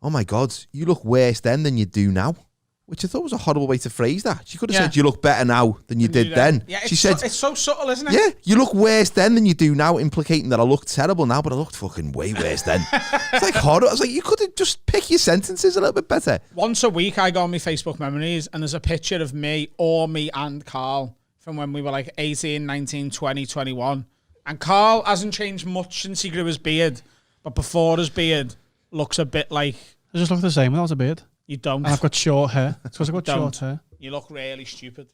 oh my God, you look worse then than you do now. Which I thought was a horrible way to phrase that. She could have said, you look better now than you did then. Yeah, she said, it's so subtle, isn't it? Yeah, you look worse then than you do now, implicating that I look terrible now, but I looked fucking way worse then. It's like horrible. I was like, you could have just pick your sentences a little bit better. Once a week, I go on my Facebook memories, and there's a picture of me and Carl from when we were like 18, 19, 20, 21. And Carl hasn't changed much since he grew his beard, but before his beard looks a bit like... I just look the same without a beard. You don't. And I've got short hair. It's because I've got short hair. You look really stupid.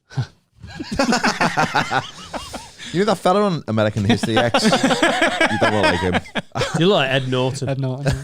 You know that fella on American History X? You don't look like him. You look like Ed Norton. Ed Norton.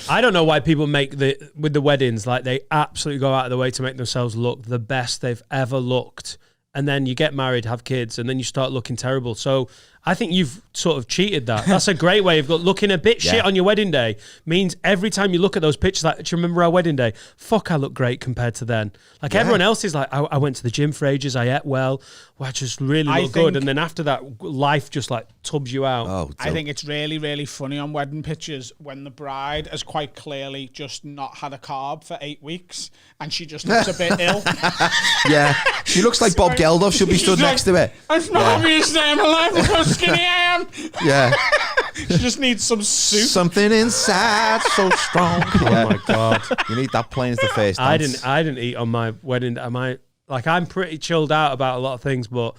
I don't know why people make with the weddings, like they absolutely go out of the way to make themselves look the best they've ever looked. And then you get married, have kids, and then you start looking terrible. So I think you've sort of cheated that. That's a great way of looking a bit shit on your wedding day. Means every time you look at those pictures, like, do you remember our wedding day? Fuck, I look great compared to then. Like everyone else is like, I went to the gym for ages, I ate well, I just really look good. And then after that, life just like tubs you out. Oh, I think it's really, really funny on wedding pictures when the bride has quite clearly just not had a carb for 8 weeks and she just looks a bit ill. Yeah, she looks like Bob Geldof. She'll be stood next to it. It's not obvious that I'm alive. Look how skinny I am. Yeah. She just needs some soup. Something inside so strong. Yeah. Oh my God. You need that plain as the first dance. I didn't eat on my wedding. I'm pretty chilled out about a lot of things, but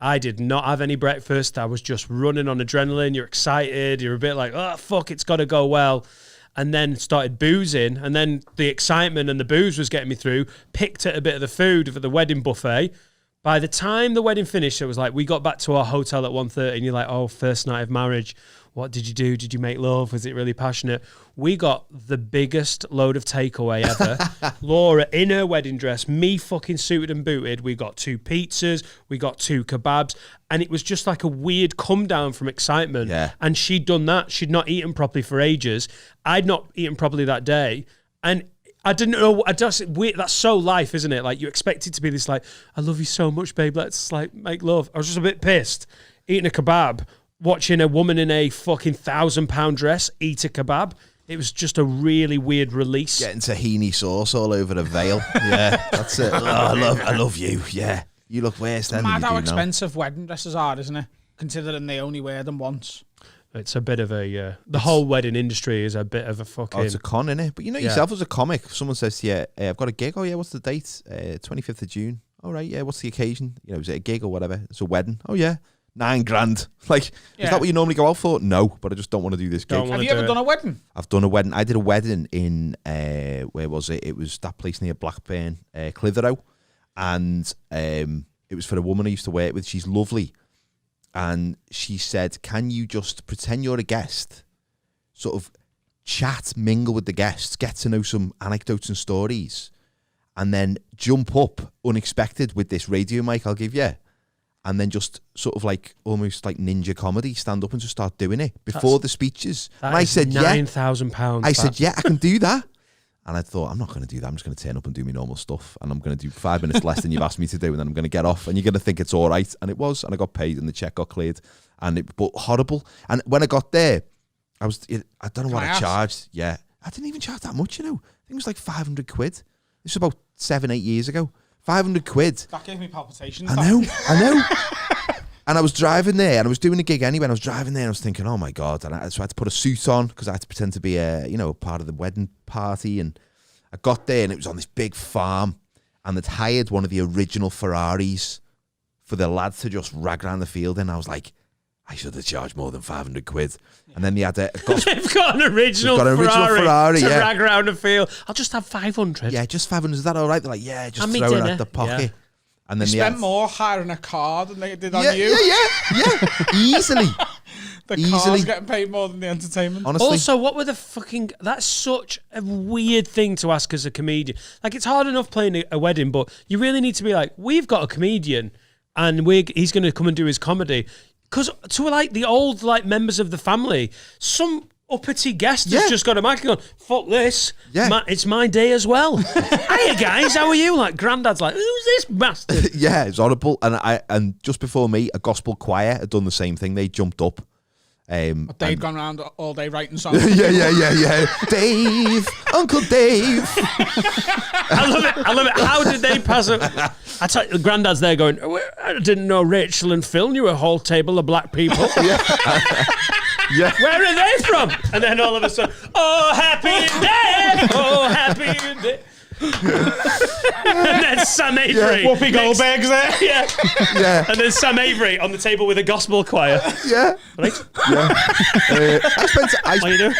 I did not have any breakfast. I was just running on adrenaline. You're excited. You're a bit like, oh, fuck, it's got to go well. And then started boozing. And then the excitement and the booze was getting me through. Picked at a bit of the food for the wedding buffet. By the time the wedding finished, it was like, we got back to our hotel at 1:30 and you're like, oh, first night of marriage. What did you do? Did you make love? Was it really passionate? We got the biggest load of takeaway ever. Laura in her wedding dress, me fucking suited and booted. We got 2 pizzas, we got 2 kebabs, and it was just like a weird come down from excitement. Yeah. And she'd done that. She'd not eaten properly for ages. I'd not eaten properly that day. And I didn't know. That's so life, isn't it? Like you expect it to be this like, I love you so much, babe. Let's like make love. I was just a bit pissed eating a kebab, watching a woman in a fucking £1,000 dress eat a kebab. It was just a really weird release. Getting tahini sauce all over the veil. Yeah, that's it. Oh, I love you. Yeah, you look worse then. Mad how expensive wedding dresses are, isn't it? Considering they only wear them once. It's a bit of a... the whole wedding industry is a bit of a fucking... Oh, it's a con, innit? But you know yourself as a comic, if someone says to you, I've got a gig. Oh, yeah, what's the date? 25th of June. All right, yeah, what's the occasion? You know, is it a gig or whatever? It's a wedding. Oh, yeah. $9,000. Like, is that what you normally go out for? No, but I just don't want to do this gig. Have you ever done a wedding? I've done a wedding. I did a wedding in, where was it? It was that place near Blackburn, Clitheroe. And it was for a woman I used to work with. She's lovely. And she said, can you just pretend you're a guest, sort of chat, mingle with the guests, get to know some anecdotes and stories, and then jump up unexpected with this radio mic I'll give you, and then just sort of like almost like ninja comedy, stand up and just start doing it before the speeches. And I said, £9,000. I said, yeah, I can do that. And I thought, I'm not going to do that. I'm just going to turn up and do my normal stuff. And I'm going to do 5 minutes less than you've asked me to do. And then I'm going to get off. And you're going to think it's all right. And it was. And I got paid and the check got cleared. But horrible. And when I got there, I don't know what I charged. Yeah. I didn't even charge that much, you know. I think it was like 500 quid. This was about 7-8 years ago. 500 quid. That gave me palpitations. I know. And I was driving there, and I was doing a gig anyway, and I was driving there, and I was thinking, oh my God. And so I had to put a suit on, because I had to pretend to be a part of the wedding party. And I got there, and it was on this big farm, and they'd hired one of the original Ferraris for the lads to just rag around the field. And I was like, I should have charged more than 500 quid. And then they had they've got an original Ferrari to rag around the field. I'll just have 500. Yeah, just 500. Is that all right? They're like, yeah, just throw it out the pocket. Yeah. And then they spent more hiring a car than they did on you. Yeah. Easily. Car's getting paid more than the entertainment. Honestly. Also, what were the fucking... That's such a weird thing to ask as a comedian. Like, it's hard enough playing a wedding, but you really need to be like, we've got a comedian, and he's going to come and do his comedy. Because to, like, the old, like, members of the family, some uppity guest has just got a mic and gone, fuck this. Yeah. It's my day as well. Hiya, guys, how are you? Like, Grandad's like, who's this bastard? Yeah, it's horrible. And just before me, a gospel choir had done the same thing. They jumped up. But they'd gone around all day writing songs. yeah. Dave, Uncle Dave. I love it. How did they pass it? I tell you, the granddad's there going, I didn't know Rachel and Phil knew a whole table of black people. Yeah. Where are they from? And then all of a sudden, oh, happy day. Oh, happy day. And then Sam Avery. Whoopi Goldberg's there. Yeah. And then Sam Avery on the table with a gospel choir. Yeah. Right? Yeah. What are you doing?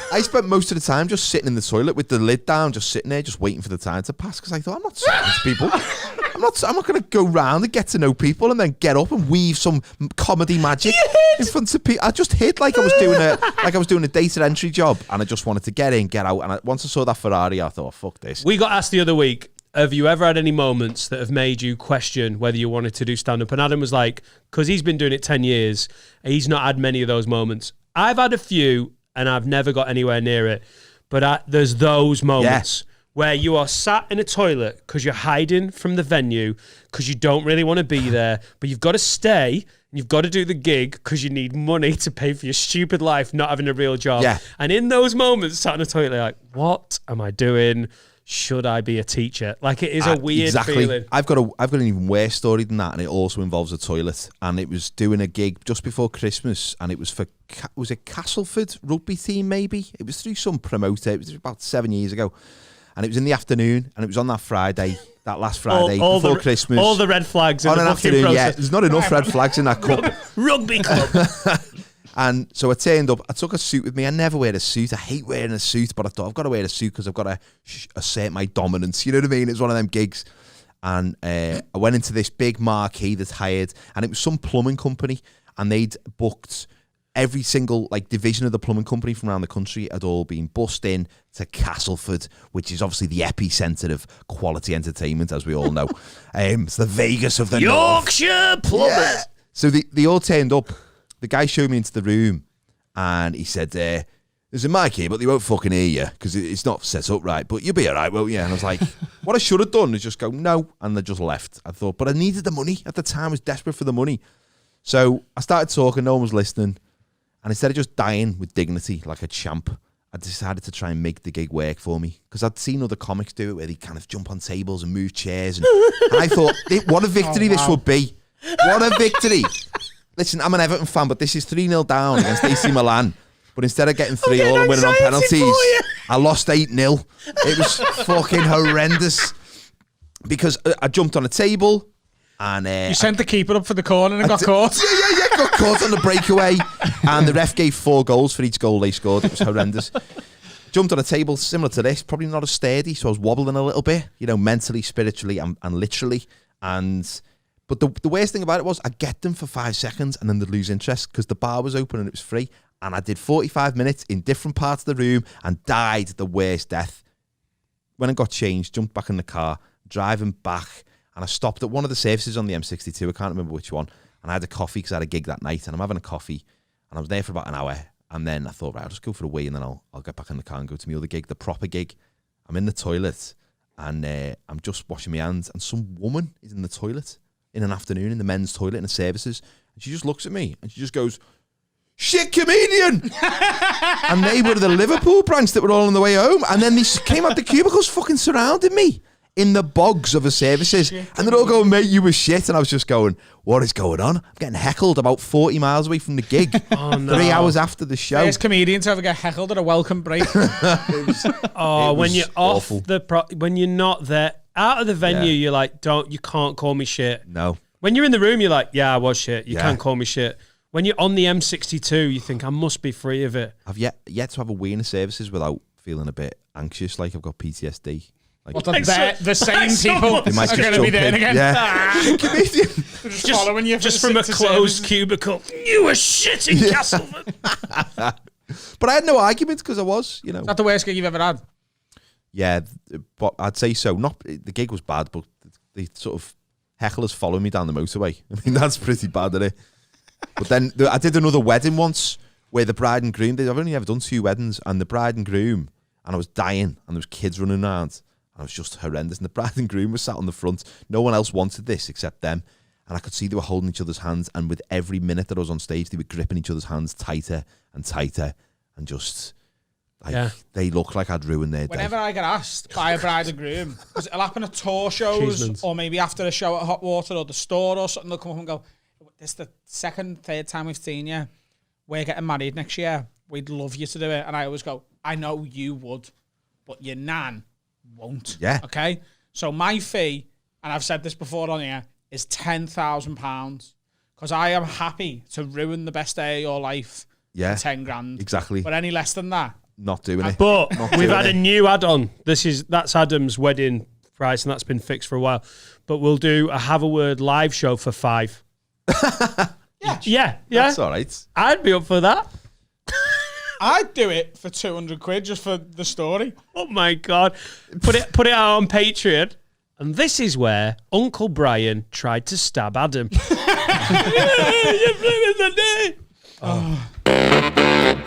I spent most of the time just sitting in the toilet with the lid down, just sitting there, just waiting for the time to pass. Because I thought, I'm not talking to people. I'm not going to go round and get to know people and then get up and weave some comedy magic in front of people. I just hid like I was doing a data entry job, and I just wanted to get in, get out. And once I saw that Ferrari, I thought, oh, fuck this. We got asked the other week, have you ever had any moments that have made you question whether you wanted to do stand-up? And Adam was like, because he's been doing it 10 years, he's not had many of those moments. I've had a few, and I've never got anywhere near it. But there's those moments where you are sat in a toilet because you're hiding from the venue because you don't really want to be there, but you've got to stay and you've got to do the gig because you need money to pay for your stupid life, not having a real job. Yeah. And in those moments, sat in a toilet, you're like, what am I doing? Should I be a teacher? Like, it is a weird feeling. I've got an even worse story than that, and it also involves a toilet. And it was doing a gig just before Christmas, and it was for was it Castleford rugby team? Maybe it was through some promoter. It was about 7 years ago, and it was in the afternoon, and it was on that Friday, that last Friday before Christmas. All the red flags in on the an booking afternoon. process. Yeah, there's not enough red flags in that cup. Rugby club. And so I turned up. I took a suit with me. I never wear a suit. I hate wearing a suit, but I thought I've got to wear a suit because I've got to assert my dominance. You know what I mean? It's one of them gigs. And I went into this big marquee that's hired, and it was some plumbing company, and they'd booked every single division of the plumbing company from around the country had all been bussed in to Castleford, which is obviously the epicenter of quality entertainment, as we all know. It's the Vegas of the Yorkshire plumbers. Yeah. So they all turned up. The guy showed me into the room, and he said, there's a mic here, but they won't fucking hear you because it's not set up right, but you'll be all right, won't you? And I was like, what I should have done is just go, no, and they just left. I thought, but I needed the money. At the time, I was desperate for the money. So I started talking, no one was listening, and instead of just dying with dignity like a champ, I decided to try and make the gig work for me because I'd seen other comics do it where they kind of jump on tables and move chairs, and I thought, what a victory this would be. What a victory. Listen, I'm an Everton fan, but this is 3-0 down against AC Milan. But instead of getting 3-all and winning on penalties, I lost 8-0. It was fucking horrendous. Because I jumped on a table and... you sent the keeper up for the corner and got caught. Yeah, got caught on the breakaway. And the ref gave 4 goals for each goal they scored. It was horrendous. Jumped on a table similar to this, probably not as sturdy, so I was wobbling a little bit, mentally, spiritually, and literally. But the worst thing about it was I'd get them for 5 seconds and then they'd lose interest because the bar was open and it was free. And I did 45 minutes in different parts of the room and died the worst death. When I got changed, jumped back in the car, driving back, and I stopped at one of the services on the M62. I can't remember which one. And I had a coffee because I had a gig that night, and I'm having a coffee. And I was there for about an hour. And then I thought, right, I'll just go for a wee and then I'll get back in the car and go to my other gig, the proper gig. I'm in the toilet and I'm just washing my hands, and some woman is in the toilet in an afternoon in the men's toilet in the services, and she just looks at me and she just goes, shit comedian. And they were the Liverpool branch that were all on the way home, and then they came out the cubicles fucking surrounded me in the bogs of the services, and they're all going, mate, you were shit. And I was just going, what is going on? I'm getting heckled about 40 miles away from the gig. Oh, no. 3 hours after the show. First comedian to ever get heckled at a welcome break. When you're awful. when you're not there out of the venue, you're like, you can't call me shit. No. When you're in the room, you're like, yeah, I was shit. You Yeah. can't call me shit. When you're on the M62, you think I must be free of it. I've yet to have a wee in the services without feeling a bit anxious, like I've got PTSD. Like, The same people they might are just going to be jump there in. again. Yeah. Comedian. Just following you Just from a closed cubicle. You were shit in Castleford. But I had no argument because I was, Is that the worst gig you've ever had? Yeah, but I'd say so. Not the gig was bad, but the sort of hecklers following me down the motorway. I mean, that's pretty bad, isn't it? But then I did another wedding once where the bride and groom, I've only ever done 2 weddings, and the bride and groom, and I was dying, and there was kids running around, and it was just horrendous. And the bride and groom was sat on the front. No one else wanted this except them. and I could see they were holding each other's hands, and with every minute that I was on stage, they were gripping each other's hands tighter and tighter, and just like they looked like I'd ruined their Whenever day. I get asked by a bride and groom, because it'll happen at tour shows Cheesemans. or maybe after a show at Hot Water or the store or something, they'll come up and go, "This is the second, third time we've seen you. We're getting married next year. We'd love you to do it." And I always go, "I know you would, but your nan won't." Yeah. Okay? So my fee, and I've said this before on here, is £10,000, because I am happy to ruin the best day of your life Yeah, for 10 grand. exactly. But any less than that, Not doing it. But Not we've doing had a it. new add-on. That's Adam's wedding price, and that's been fixed for a while. But we'll do a Have a Word live show for £5. Yeah. That's all right. I'd be up for that. I'd do it for 200 quid just for the story. Oh my God. Put it out on Patreon. And this is where Uncle Brian tried to stab Adam. You're ruining the day.